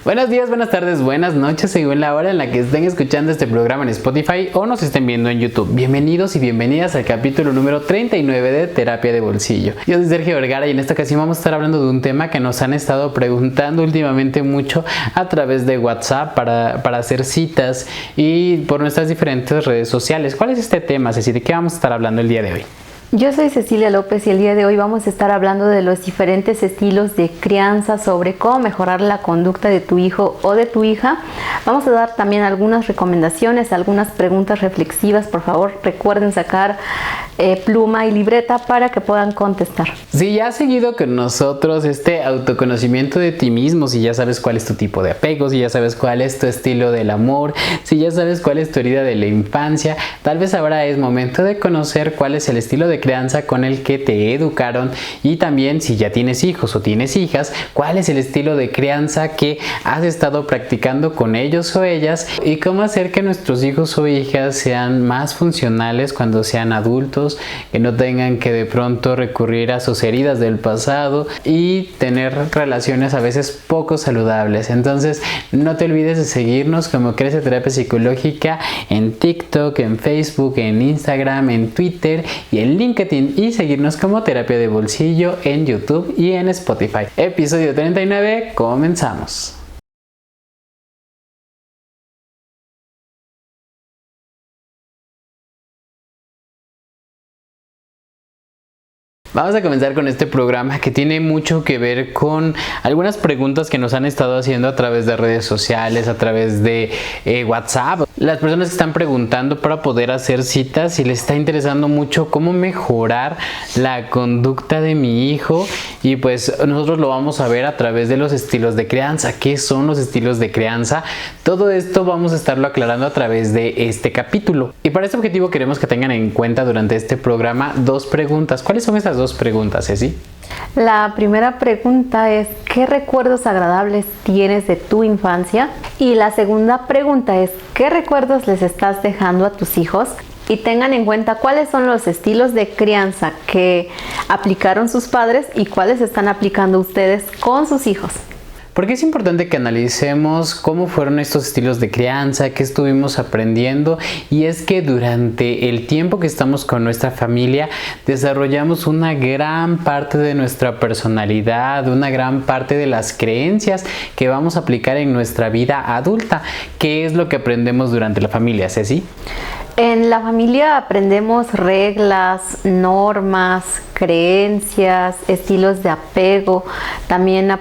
Buenos días, buenas tardes, buenas noches, según la hora en la que estén escuchando este programa en Spotify o nos estén viendo en YouTube. Bienvenidos y bienvenidas al capítulo número 39 de Terapia de Bolsillo. Yo soy Sergio Vergara y en esta ocasión vamos a estar hablando de un tema que nos han estado preguntando últimamente mucho a través de WhatsApp para hacer citas y por nuestras diferentes redes sociales. ¿Cuál es este tema, Ceci? ¿De qué vamos a estar hablando el día de hoy? Yo soy Cecilia López y el día de hoy vamos a estar hablando de los diferentes estilos de crianza, sobre cómo mejorar la conducta de tu hijo o de tu hija. Vamos a dar también algunas recomendaciones, algunas preguntas reflexivas. Por favor, recuerden sacar pluma y libreta para que puedan contestar. Si ya has seguido con nosotros este autoconocimiento de ti mismo, si ya sabes cuál es tu tipo de apego, si ya sabes cuál es tu estilo del amor, si ya sabes cuál es tu herida de la infancia, tal vez ahora es momento de conocer cuál es el estilo de crianza con el que te educaron, y también si ya tienes hijos o tienes hijas, cuál es el estilo de crianza que has estado practicando con ellos o ellas, y cómo hacer que nuestros hijos o hijas sean más funcionales cuando sean adultos, que no tengan que de pronto recurrir a sus heridas del pasado y tener relaciones a veces poco saludables. Entonces no te olvides de seguirnos como Crece Terapia Psicológica en TikTok, en Facebook, en Instagram, en Twitter y en LinkedIn, y seguirnos como Terapia de Bolsillo en YouTube y en Spotify. Episodio 39, comenzamos. Vamos a comenzar con este programa que tiene mucho que ver con algunas preguntas que nos han estado haciendo a través de redes sociales, a través de WhatsApp. Las personas que están preguntando para poder hacer citas y les está interesando mucho cómo mejorar la conducta de mi hijo, y pues nosotros lo vamos a ver a través de los estilos de crianza. ¿Qué son los estilos de crianza? Todo esto vamos a estarlo aclarando a través de este capítulo. Y para este objetivo queremos que tengan en cuenta durante este programa dos preguntas. ¿Cuáles son estas dos preguntas, Ceci? La primera pregunta es: ¿qué recuerdos agradables tienes de tu infancia? Y la segunda pregunta es: ¿qué recuerdos les estás dejando a tus hijos? Y tengan en cuenta cuáles son los estilos de crianza que aplicaron sus padres y cuáles están aplicando ustedes con sus hijos. Porque es importante que analicemos cómo fueron estos estilos de crianza, qué estuvimos aprendiendo, y es que durante el tiempo que estamos con nuestra familia desarrollamos una gran parte de nuestra personalidad, una gran parte de las creencias que vamos a aplicar en nuestra vida adulta. ¿Qué es lo que aprendemos durante la familia, Ceci? En la familia aprendemos reglas, normas, creencias, estilos de apego. También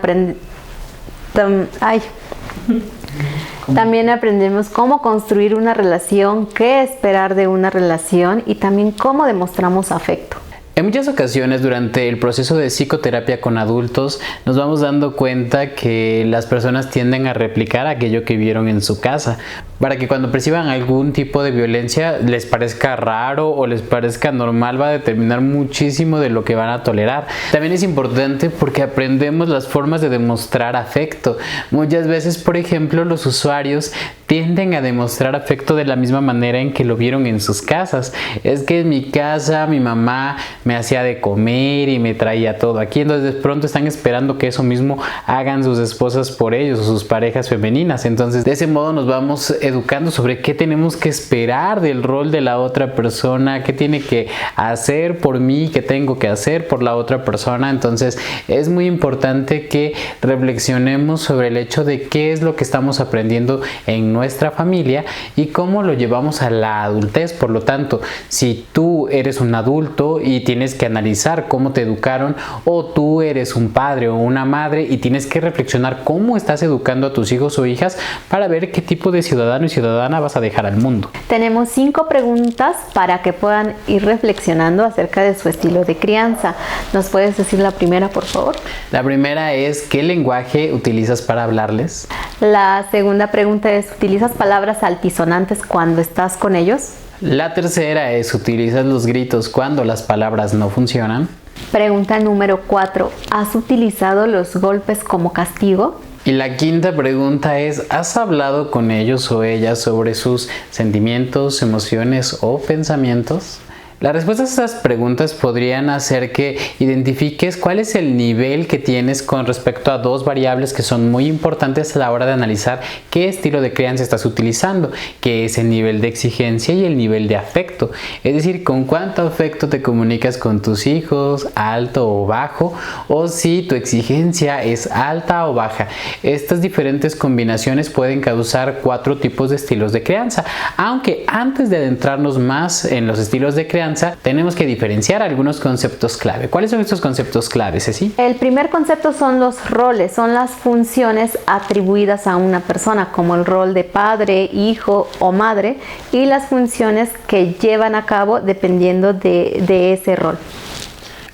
aprendemos cómo construir una relación, qué esperar de una relación y también cómo demostramos afecto. En muchas ocasiones durante el proceso de psicoterapia con adultos nos vamos dando cuenta que las personas tienden a replicar aquello que vieron en su casa, para que cuando perciban algún tipo de violencia les parezca raro o les parezca normal. Va a determinar muchísimo de lo que van a tolerar. También es importante porque aprendemos las formas de demostrar afecto. Muchas veces, por ejemplo, los usuarios tienden a demostrar afecto de la misma manera en que lo vieron en sus casas. Es que en mi casa mi mamá me hacía de comer y me traía todo aquí, entonces de pronto están esperando que eso mismo hagan sus esposas por ellos o sus parejas femeninas. Entonces de ese modo nos vamos educando sobre qué tenemos que esperar del rol de la otra persona, qué tiene que hacer por mí, qué tengo que hacer por la otra persona. Entonces es muy importante que reflexionemos sobre el hecho de qué es lo que estamos aprendiendo en nuestra familia y cómo lo llevamos a la adultez. Por lo tanto, si tú eres un adulto y tienes que analizar cómo te educaron, o tú eres un padre o una madre y tienes que reflexionar cómo estás educando a tus hijos o hijas para ver qué tipo de ciudadano y ciudadana vas a dejar al mundo. Tenemos 5 preguntas para que puedan ir reflexionando acerca de su estilo de crianza. ¿Nos puedes decir la primera, por favor? La primera es: ¿qué lenguaje utilizas para hablarles? La segunda pregunta es: ¿utilizas palabras altisonantes cuando estás con ellos? La tercera es: ¿utilizas los gritos cuando las palabras no funcionan? Pregunta número 4. ¿Has utilizado los golpes como castigo? Y la quinta pregunta es: ¿has hablado con ellos o ellas sobre sus sentimientos, emociones o pensamientos? Las respuestas a estas preguntas podrían hacer que identifiques cuál es el nivel que tienes con respecto a dos variables que son muy importantes a la hora de analizar qué estilo de crianza estás utilizando, que es el nivel de exigencia y el nivel de afecto. Es decir, con cuánto afecto te comunicas con tus hijos, alto o bajo, o si tu exigencia es alta o baja. Estas diferentes combinaciones pueden causar 4 tipos de estilos de crianza, aunque antes de adentrarnos más en los estilos de crianza, tenemos que diferenciar algunos conceptos clave. ¿Cuáles son estos conceptos claves, Ceci? El primer concepto son los roles, son las funciones atribuidas a una persona, como el rol de padre, hijo o madre, y las funciones que llevan a cabo dependiendo de ese rol.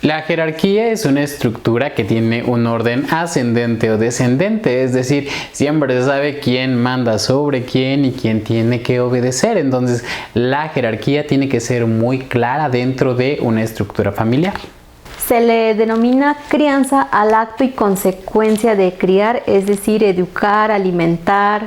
La jerarquía es una estructura que tiene un orden ascendente o descendente, es decir, siempre se sabe quién manda sobre quién y quién tiene que obedecer. Entonces, la jerarquía tiene que ser muy clara dentro de una estructura familiar. Se le denomina crianza al acto y consecuencia de criar, es decir, educar, alimentar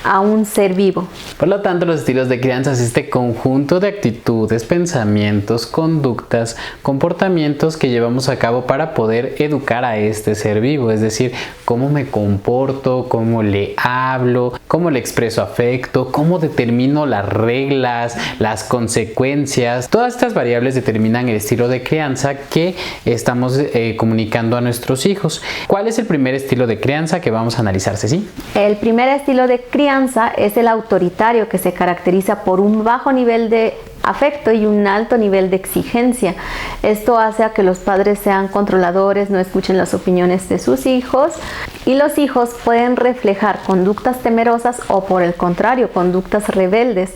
a un ser vivo. Por lo tanto, los estilos de crianza es este conjunto de actitudes, pensamientos, conductas, comportamientos que llevamos a cabo para poder educar a este ser vivo, es decir, cómo me comporto, cómo le hablo, cómo le expreso afecto, cómo determino las reglas, las consecuencias. Todas estas variables determinan el estilo de crianza que estamos comunicando a nuestros hijos. ¿Cuál es el primer estilo de crianza que vamos a analizar, Ceci? El primer estilo de crianza es el autoritario, que se caracteriza por un bajo nivel de afecto y un alto nivel de exigencia. Esto hace a que los padres sean controladores, no escuchen las opiniones de sus hijos, y los hijos pueden reflejar conductas temerosas o, por el contrario, conductas rebeldes,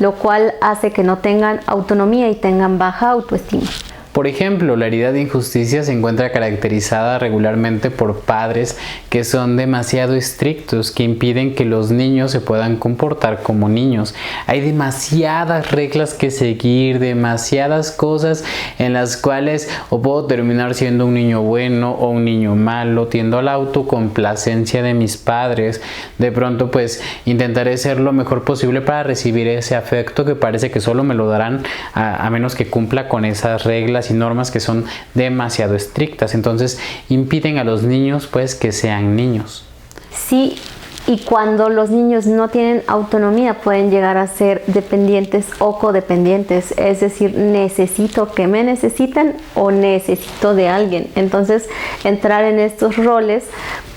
lo cual hace que no tengan autonomía y tengan baja autoestima. Por ejemplo, la herida de injusticia se encuentra caracterizada regularmente por padres que son demasiado estrictos, que impiden que los niños se puedan comportar como niños. Hay demasiadas reglas que seguir, demasiadas cosas en las cuales o puedo terminar siendo un niño bueno o un niño malo. Tiendo a la autocomplacencia de mis padres. De pronto pues intentaré ser lo mejor posible para recibir ese afecto que parece que solo me lo darán a menos que cumpla con esas reglas y normas que son demasiado estrictas. Entonces impiden a los niños pues que sean niños. Sí, y cuando los niños no tienen autonomía pueden llegar a ser dependientes o codependientes, es decir, necesito que me necesiten o necesito de alguien. Entonces entrar en estos roles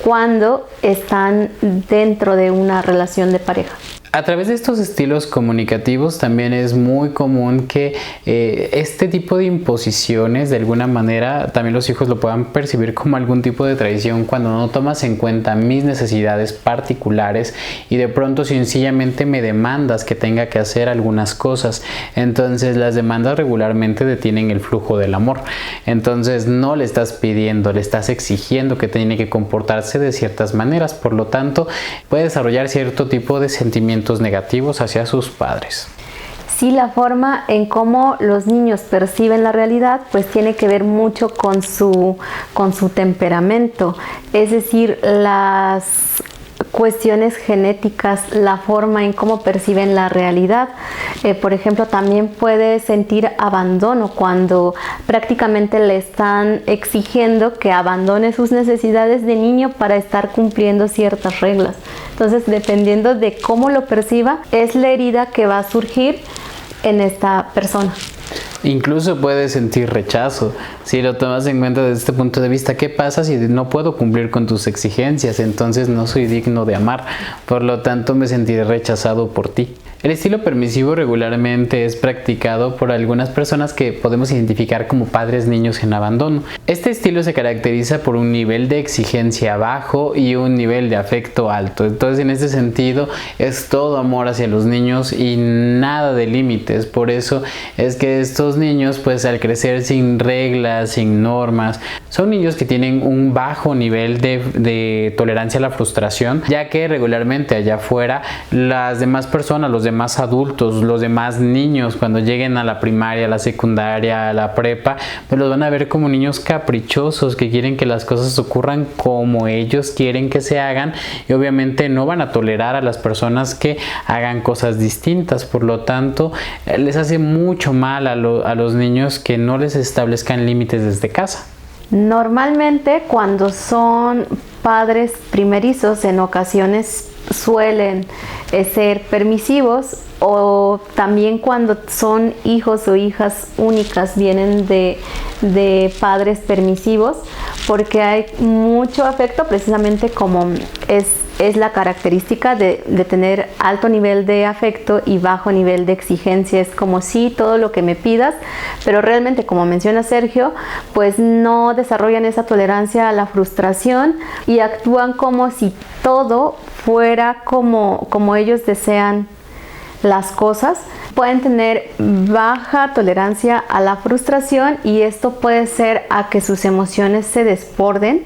cuando están dentro de una relación de pareja. A través de estos estilos comunicativos también es muy común que este tipo de imposiciones de alguna manera también los hijos lo puedan percibir como algún tipo de traición cuando no tomas en cuenta mis necesidades particulares y de pronto sencillamente me demandas que tenga que hacer algunas cosas. Entonces las demandas regularmente detienen el flujo del amor. Entonces no le estás pidiendo, le estás exigiendo que tiene que comportarse de ciertas maneras. Por lo tanto puede desarrollar cierto tipo de sentimientos negativos hacia sus padres. Sí, la forma en cómo los niños perciben la realidad pues tiene que ver mucho con su temperamento, es decir, las cuestiones genéticas, la forma en cómo perciben la realidad. Por ejemplo, también puede sentir abandono cuando prácticamente le están exigiendo que abandone sus necesidades de niño para estar cumpliendo ciertas reglas. Entonces, dependiendo de cómo lo perciba, es la herida que va a surgir en esta persona. Incluso puedes sentir rechazo si lo tomas en cuenta desde este punto de vista. ¿Qué pasa si no puedo cumplir con tus exigencias? Entonces no soy digno de amar, por lo tanto me sentiré rechazado por ti. El estilo permisivo regularmente es practicado por algunas personas que podemos identificar como padres niños en abandono. Este estilo se caracteriza por un nivel de exigencia bajo y un nivel de afecto alto. Entonces en este sentido es todo amor hacia los niños y nada de límites. Por eso es que estos niños pues al crecer sin reglas, sin normas, son niños que tienen un bajo nivel de tolerancia a la frustración, ya que regularmente allá afuera las demás personas, los demás adultos, los demás niños, cuando lleguen a la primaria, a la secundaria, a la prepa, pues los van a ver como niños caprichosos que quieren que las cosas ocurran como ellos quieren que se hagan, y obviamente no van a tolerar a las personas que hagan cosas distintas. Por lo tanto, les hace mucho mal a los niños que no les establezcan límites desde casa. Normalmente, cuando son padres primerizos, en ocasiones suelen ser permisivos, o también cuando son hijos o hijas únicas vienen de padres permisivos, porque hay mucho afecto, precisamente como es la característica de tener alto nivel de afecto y bajo nivel de exigencia. Es como sí, todo lo que me pidas, pero realmente, como menciona Sergio, pues no desarrollan esa tolerancia a la frustración y actúan como si todo fuera como ellos desean las cosas. Pueden tener baja tolerancia a la frustración, y esto puede ser a que sus emociones se desborden,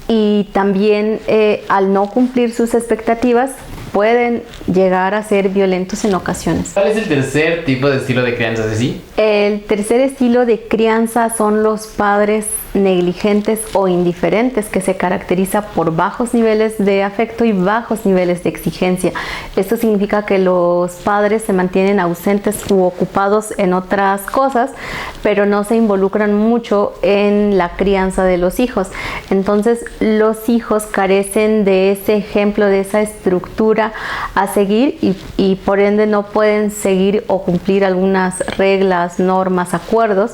y también al no cumplir sus expectativas pueden llegar a ser violentos en ocasiones. ¿Cuál es el tercer tipo de estilo de crianza, Ceci? El tercer estilo de crianza son los padres negligentes o indiferentes, que se caracteriza por bajos niveles de afecto y bajos niveles de exigencia. Esto significa que los padres se mantienen ausentes u ocupados en otras cosas, pero no se involucran mucho en la crianza de los hijos. Entonces, los hijos carecen de ese ejemplo, de esa estructura a seguir, y por ende no pueden seguir o cumplir algunas reglas, normas, acuerdos,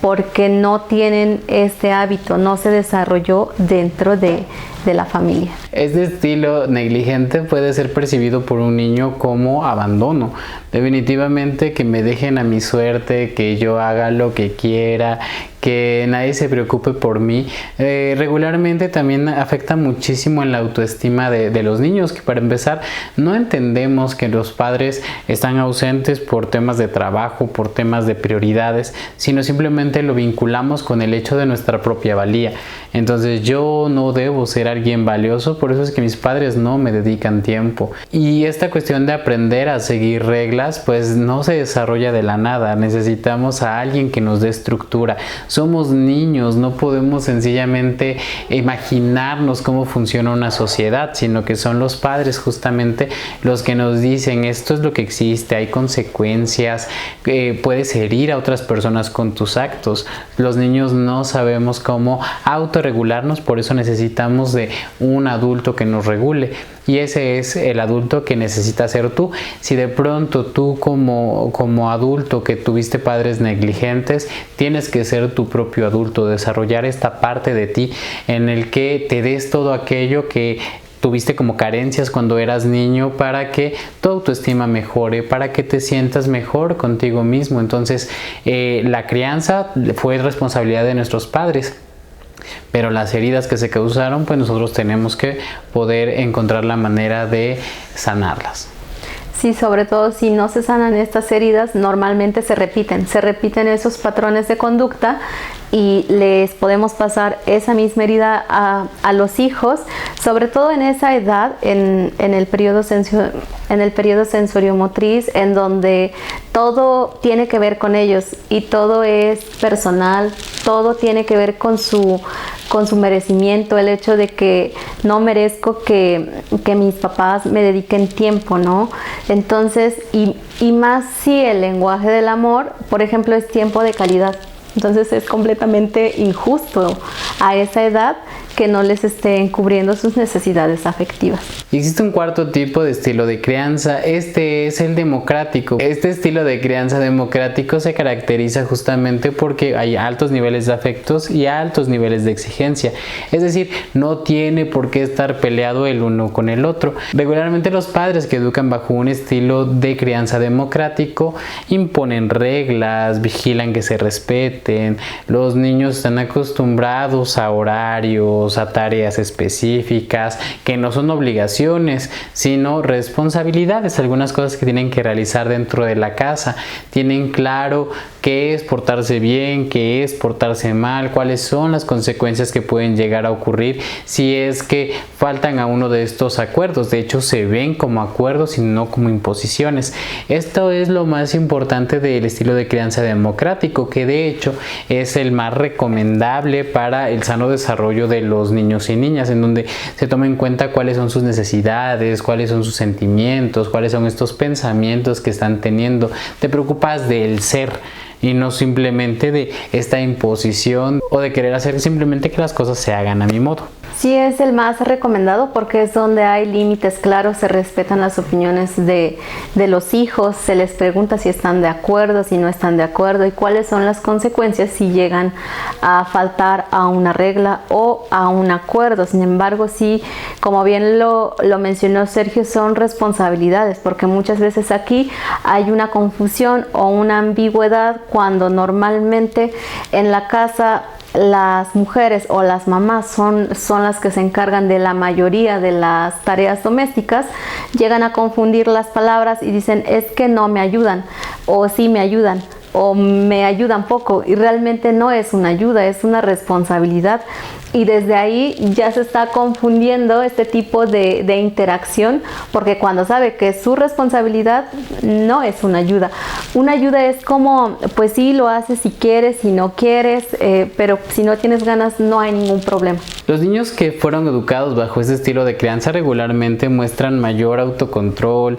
porque no tienen este hábito, no se desarrolló dentro de la familia. Este estilo negligente puede ser percibido por un niño como abandono. Definitivamente, que me dejen a mi suerte, que yo haga lo que quiera, que nadie se preocupe por mí. Regularmente también afecta muchísimo en la autoestima de los niños, que para empezar no entendemos que los padres están ausentes por temas de trabajo, por temas de prioridades, sino simplemente lo vinculamos con el hecho de nuestra propia valía. Entonces, yo no debo ser alguien valioso, por eso es que mis padres no me dedican tiempo. Y esta cuestión de aprender a seguir reglas, pues no se desarrolla de la nada. Necesitamos a alguien que nos dé estructura. Somos niños, no podemos sencillamente imaginarnos cómo funciona una sociedad, sino que son los padres justamente los que nos dicen: esto es lo que existe, hay consecuencias, puedes herir a otras personas con tus actos. Los niños no sabemos cómo autorregularnos, por eso necesitamos de un adulto que nos regule, y ese es el adulto que necesitas ser tú. Si de pronto tú como adulto que tuviste padres negligentes, tienes que ser tu propio adulto, desarrollar esta parte de ti en el que te des todo aquello que tuviste como carencias cuando eras niño, para que tu autoestima mejore, para que te sientas mejor contigo mismo. Entonces, la crianza fue responsabilidad de nuestros padres, pero las heridas que se causaron, pues nosotros tenemos que poder encontrar la manera de sanarlas. Sí, sobre todo si no se sanan estas heridas, normalmente se repiten esos patrones de conducta, y les podemos pasar esa misma herida a los hijos, sobre todo en esa edad, en el periodo sensoriomotriz, en donde todo tiene que ver con ellos y todo es personal, todo tiene que ver con su merecimiento, el hecho de que no merezco que mis papás me dediquen tiempo, ¿no? Entonces, y más si el lenguaje del amor, por ejemplo, es tiempo de calidad. Entonces es completamente injusto a esa edad que no les estén cubriendo sus necesidades afectivas. Y existe un cuarto tipo de estilo de crianza. Este es el democrático. Este estilo de crianza democrático se caracteriza justamente porque hay altos niveles de afectos y altos niveles de exigencia. Es decir, no tiene por qué estar peleado el uno con el otro. Regularmente los padres que educan bajo un estilo de crianza democrático imponen reglas, vigilan que se respeten. Los niños están acostumbrados a horarios, dedicarlos a tareas específicas, que no son obligaciones, sino responsabilidades, algunas cosas que tienen que realizar dentro de la casa. Tienen claro qué es portarse bien, qué es portarse mal, cuáles son las consecuencias que pueden llegar a ocurrir si es que faltan a uno de estos acuerdos. De hecho, se ven como acuerdos y no como imposiciones. Esto es lo más importante del estilo de crianza democrático, que de hecho es el más recomendable para el sano desarrollo de los niños y niñas, en donde se toma en cuenta cuáles son sus necesidades, cuáles son sus sentimientos, cuáles son estos pensamientos que están teniendo. Te preocupas del ser y no simplemente de esta imposición o de querer hacer simplemente que las cosas se hagan a mi modo. Sí, es el más recomendado porque es donde hay límites claros, se respetan las opiniones de los hijos, se les pregunta si están de acuerdo, si no están de acuerdo y cuáles son las consecuencias si llegan a faltar a una regla o a un acuerdo. Sin embargo, sí, como bien lo mencionó Sergio, son responsabilidades, porque muchas veces aquí hay una confusión o una ambigüedad cuando normalmente en la casa las mujeres o las mamás son las que se encargan de la mayoría de las tareas domésticas. Llegan a confundir las palabras y dicen es que no me ayudan o sí me ayudan o me ayudan poco, y realmente no es una ayuda, es una responsabilidad, y desde ahí ya se está confundiendo este tipo de interacción, porque cuando sabe que es su responsabilidad no es una ayuda. Una ayuda es como, pues sí, lo haces si quieres, si no quieres, pero si no tienes ganas no hay ningún problema. Los niños que fueron educados bajo este estilo de crianza regularmente muestran mayor autocontrol,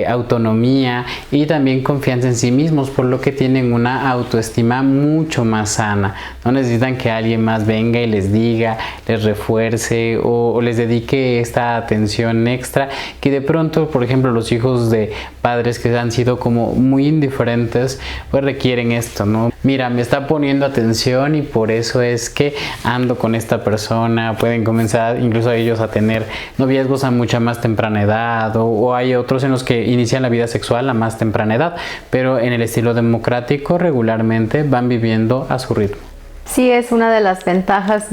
autonomía y también confianza en sí mismos, por lo que tienen una autoestima mucho más sana. No necesitan que alguien más venga y les diga, les refuerce o les dedique esta atención extra que de pronto, por ejemplo, los hijos de padres que han sido como muy indiferentes, pues requieren esto, ¿no? Mira, me está poniendo atención y por eso es que ando con esta persona. Pueden comenzar incluso ellos a tener noviazgos a mucha más temprana edad, o hay otros en los que inician la vida sexual a más temprana edad, pero en el estilo democrático regularmente van viviendo a su ritmo. Sí, es una de las ventajas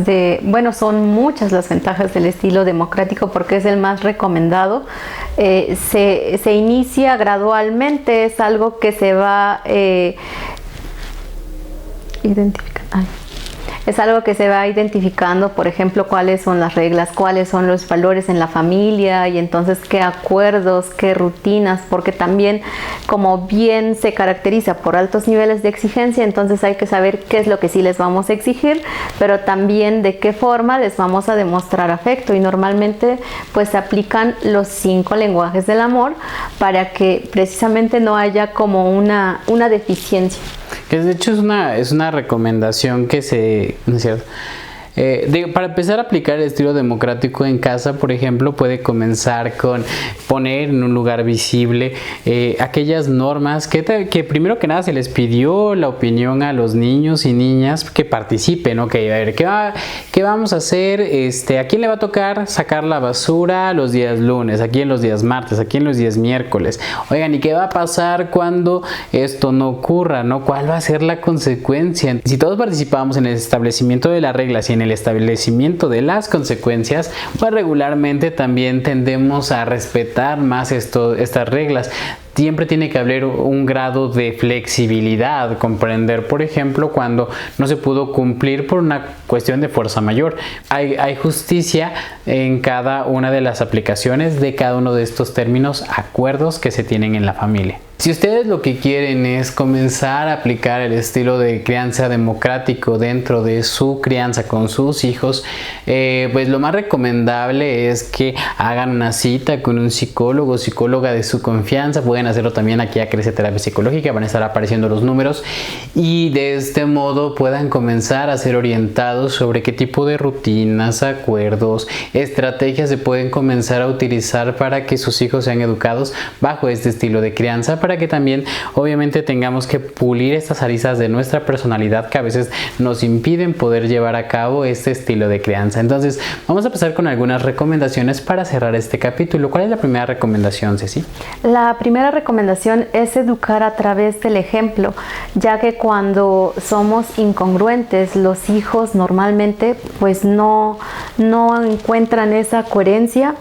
son muchas las ventajas del estilo democrático porque es el más recomendado. Se inicia gradualmente, es algo que se va identificando. Es algo que se va identificando, por ejemplo, cuáles son las reglas, cuáles son los valores en la familia y entonces qué acuerdos, qué rutinas, porque también como bien se caracteriza por altos niveles de exigencia, entonces hay que saber qué es lo que sí les vamos a exigir, pero también de qué forma les vamos a demostrar afecto, y normalmente pues se aplican los 5 lenguajes del amor para que precisamente no haya como una deficiencia. Que de hecho es una recomendación que ¿no es cierto? Para empezar a aplicar el estilo democrático en casa, por ejemplo, puede comenzar con poner en un lugar visible aquellas normas que primero que nada se les pidió la opinión a los niños y niñas que participen. Ok, a ver, ¿qué vamos a hacer? ¿A quién le va a tocar sacar la basura los días lunes? ¿A quién los días martes? ¿A quién los días miércoles? Oigan, ¿y qué va a pasar cuando esto no ocurra, ¿no? ¿Cuál va a ser la consecuencia? Si todos participamos en el establecimiento de las reglas y en el establecimiento de las consecuencias, pues regularmente también tendemos a respetar más estas reglas. Siempre tiene que haber un grado de flexibilidad, comprender, por ejemplo, cuando no se pudo cumplir por una cuestión de fuerza mayor. Hay justicia en cada una de las aplicaciones de cada uno de estos términos, acuerdos que se tienen en la familia. Si ustedes lo que quieren es comenzar a aplicar el estilo de crianza democrático dentro de su crianza con sus hijos, pues lo más recomendable es que hagan una cita con un psicólogo o psicóloga de su confianza. Pueden hacerlo también aquí a Crece Terapia Psicológica, van a estar apareciendo los números, y de este modo puedan comenzar a ser orientados sobre qué tipo de rutinas, acuerdos, estrategias se pueden comenzar a utilizar para que sus hijos sean educados bajo este estilo de crianza, para para que también obviamente tengamos que pulir estas aristas de nuestra personalidad que a veces nos impiden poder llevar a cabo este estilo de crianza. Entonces vamos a pasar con algunas recomendaciones para cerrar este capítulo. ¿Cuál es la primera recomendación, Ceci? La primera recomendación es educar a través del ejemplo, ya que cuando somos incongruentes, los hijos normalmente pues no encuentran esa coherencia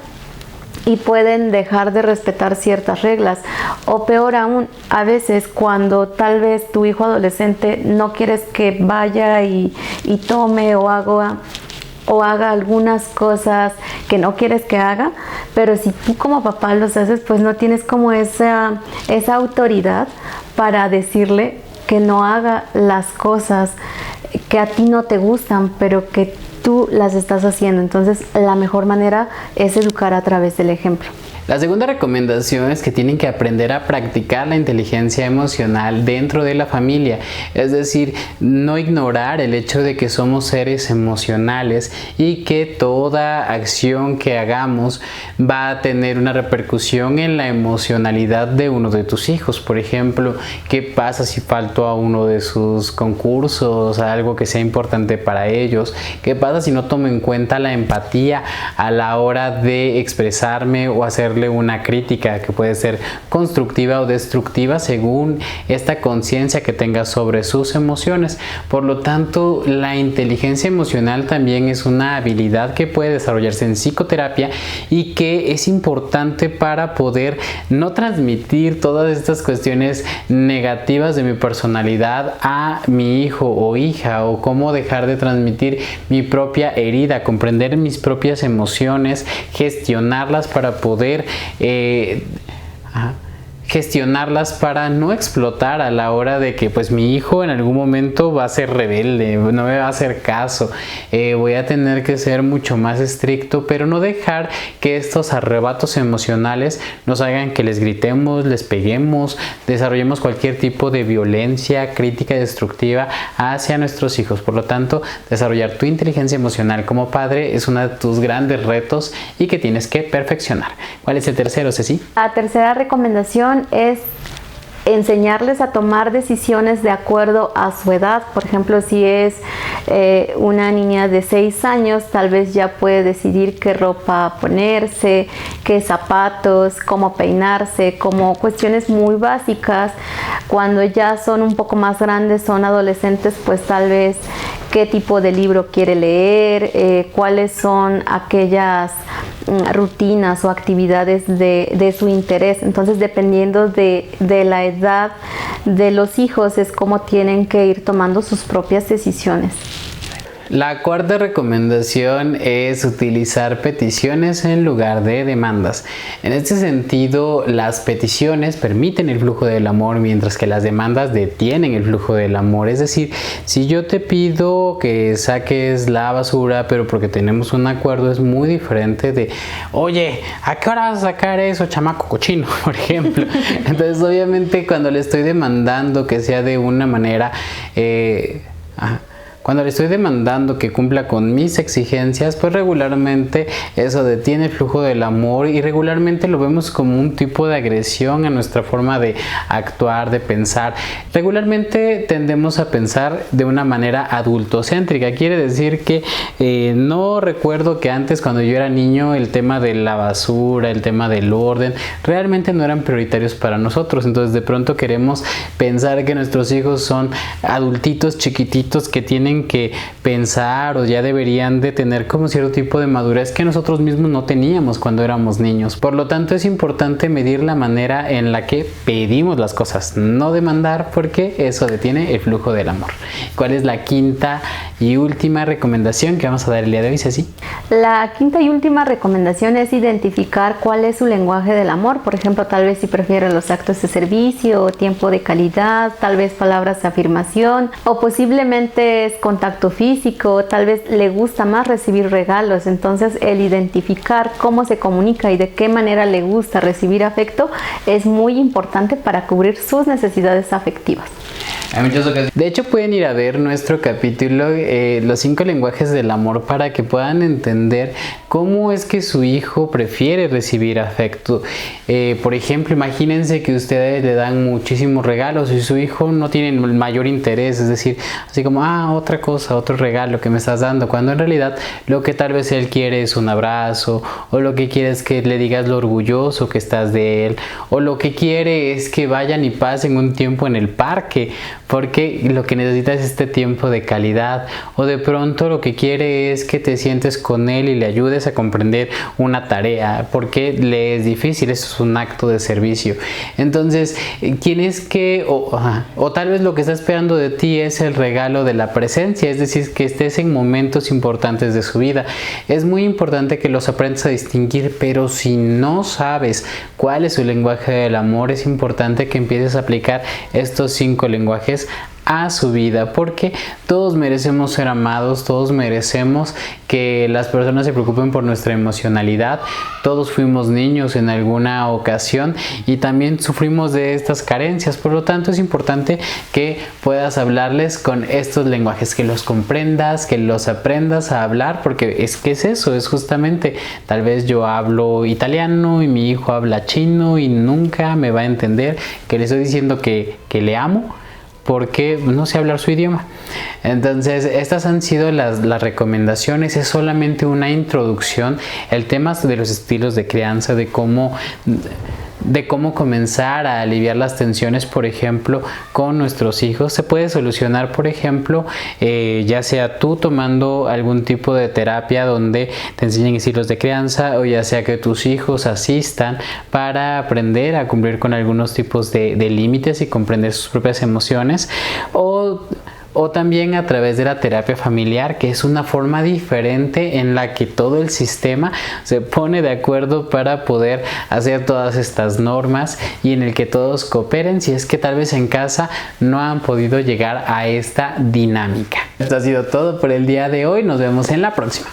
y pueden dejar de respetar ciertas reglas, o peor aún, a veces cuando tal vez tu hijo adolescente no quieres que vaya y tome o haga algunas cosas que no quieres que haga, pero si tú como papá los haces, pues no tienes como esa autoridad para decirle que no haga las cosas que a ti no te gustan, pero que tú las estás haciendo. Entonces la mejor manera es educar a través del ejemplo. La segunda recomendación es que tienen que aprender a practicar la inteligencia emocional dentro de la familia, es decir, no ignorar el hecho de que somos seres emocionales y que toda acción que hagamos va a tener una repercusión en la emocionalidad de uno de tus hijos. Por ejemplo, ¿qué pasa si falto a uno de sus concursos, a algo que sea importante para ellos? ¿Qué pasa si no tomo en cuenta la empatía a la hora de expresarme o hacerle una crítica que puede ser constructiva o destructiva según esta conciencia que tenga sobre sus emociones? Por lo tanto, la inteligencia emocional también es una habilidad que puede desarrollarse en psicoterapia y que es importante para poder no transmitir todas estas cuestiones negativas de mi personalidad a mi hijo o hija, o cómo dejar de transmitir mi propia herida, comprender mis propias emociones, gestionarlas para poder gestionarlas para no explotar a la hora de que pues mi hijo en algún momento va a ser rebelde, no me va a hacer caso, voy a tener que ser mucho más estricto, pero no dejar que estos arrebatos emocionales nos hagan que les gritemos, les peguemos, desarrollemos cualquier tipo de violencia, crítica destructiva hacia nuestros hijos. Por lo tanto, desarrollar tu inteligencia emocional como padre es uno de tus grandes retos y que tienes que perfeccionar. ¿Cuál es el tercero, Ceci? La tercera recomendación es enseñarles a tomar decisiones de acuerdo a su edad. Por ejemplo, si es una niña de 6 años, tal vez ya puede decidir qué ropa ponerse, qué zapatos, cómo peinarse, como cuestiones muy básicas. Cuando ya son un poco más grandes, son adolescentes, pues tal vez qué tipo de libro quiere leer, cuáles son aquellas rutinas o actividades de su interés. Entonces, dependiendo de la edad de los hijos, es como tienen que ir tomando sus propias decisiones. La cuarta recomendación es utilizar peticiones en lugar de demandas. En este sentido, las peticiones permiten el flujo del amor, mientras que las demandas detienen el flujo del amor. Es decir, si yo te pido que saques la basura, pero porque tenemos un acuerdo, es muy diferente de, oye, ¿a qué hora vas a sacar eso, chamaco cochino? Por ejemplo. Entonces, obviamente, cuando le estoy demandando que sea de una manera... Cuando le estoy demandando que cumpla con mis exigencias, pues regularmente eso detiene el flujo del amor y regularmente lo vemos como un tipo de agresión a nuestra forma de actuar, de pensar. Regularmente tendemos a pensar de una manera adultocéntrica. Quiere decir que no recuerdo que antes, cuando yo era niño, el tema de la basura, el tema del orden, realmente no eran prioritarios para nosotros. Entonces de pronto queremos pensar que nuestros hijos son adultitos chiquititos que tienen que pensar o ya deberían de tener como cierto tipo de madurez que nosotros mismos no teníamos cuando éramos niños. Por lo tanto, es importante medir la manera en la que pedimos las cosas, no demandar, porque eso detiene el flujo del amor. ¿Cuál es la quinta y última recomendación que vamos a dar el día de hoy, Ceci? La quinta y última recomendación es identificar cuál es su lenguaje del amor. Por ejemplo, tal vez si prefiere los actos de servicio, tiempo de calidad, tal vez palabras de afirmación, o posiblemente es contacto físico, tal vez le gusta más recibir regalos. Entonces, el identificar cómo se comunica y de qué manera le gusta recibir afecto es muy importante para cubrir sus necesidades afectivas. Hay muchas ocasiones. De hecho, pueden ir a ver nuestro capítulo, los 5 lenguajes del amor, para que puedan entender cómo es que su hijo prefiere recibir afecto. Por ejemplo, imagínense que ustedes le dan muchísimos regalos y su hijo no tiene el mayor interés, es decir, así como, otra cosa, otro regalo que me estás dando, cuando en realidad lo que tal vez él quiere es un abrazo, o lo que quiere es que le digas lo orgulloso que estás de él, o lo que quiere es que vayan y pasen un tiempo en el parque, porque lo que necesita es este tiempo de calidad, o de pronto lo que quiere es que te sientes con él y le ayudes a comprender una tarea, porque le es difícil, eso es un acto de servicio. Entonces, tienes que, o tal vez lo que está esperando de ti es el regalo de la presencia, es decir, que estés en momentos importantes de su vida. Es muy importante que los aprendas a distinguir, pero si no sabes cuál es su lenguaje del amor, es importante que empieces a aplicar estos 5 lenguajes a su vida, porque todos merecemos ser amados, todos merecemos que las personas se preocupen por nuestra emocionalidad. Todos fuimos niños en alguna ocasión y también sufrimos de estas carencias, por lo tanto es importante que puedas hablarles con estos lenguajes, que los comprendas, que los aprendas a hablar, porque es eso, es justamente, tal vez yo hablo italiano y mi hijo habla chino y nunca me va a entender que le estoy diciendo que le amo, porque no sé hablar su idioma. Entonces, estas han sido las recomendaciones. Es solamente una introducción. El tema de los estilos de crianza, de cómo comenzar a aliviar las tensiones, por ejemplo, con nuestros hijos, se puede solucionar, por ejemplo, ya sea tú tomando algún tipo de terapia donde te enseñen estilos de crianza, o ya sea que tus hijos asistan para aprender a cumplir con algunos tipos de límites y comprender sus propias emociones, o también a través de la terapia familiar, que es una forma diferente en la que todo el sistema se pone de acuerdo para poder hacer todas estas normas y en el que todos cooperen, si es que tal vez en casa no han podido llegar a esta dinámica. Esto ha sido todo por el día de hoy. Nos vemos en la próxima.